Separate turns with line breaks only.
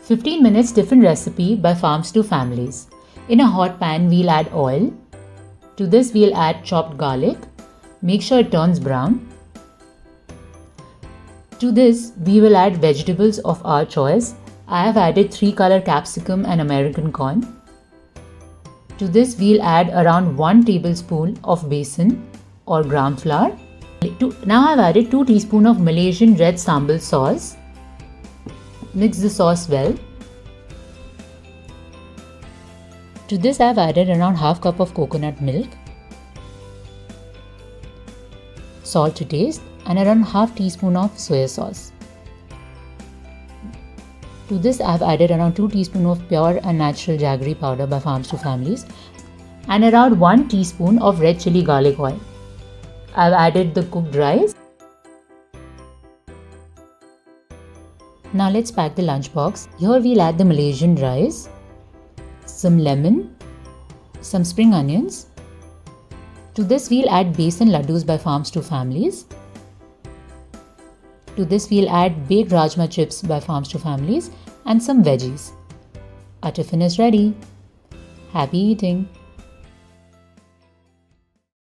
15 minutes Tiffin recipe by Farms to Families. In a hot pan, we'll add oil. To this, we'll add chopped garlic. Make sure it turns brown. To this, we will add vegetables of our choice. I have added 3-color capsicum and American corn. To this, we'll add around 1 tablespoon of besan or gram flour. Now I've added 2 teaspoons of Malaysian red sambal sauce. Mix the sauce well. To this, I've added around half cup of coconut milk, salt to taste, and around half teaspoon of soya sauce. To this, I've added around 2 teaspoons of pure and natural jaggery powder by Farms to Families and around 1 teaspoon of red chili garlic oil. I've added the cooked rice. Now let's pack the lunchbox. Here we'll add the Malaysian rice, some lemon, some spring onions. To this we'll add Besan Laddoos by Farms to Families. To this we'll add baked Rajma chips by Farms to Families and some veggies. Our tiffin is ready. Happy eating!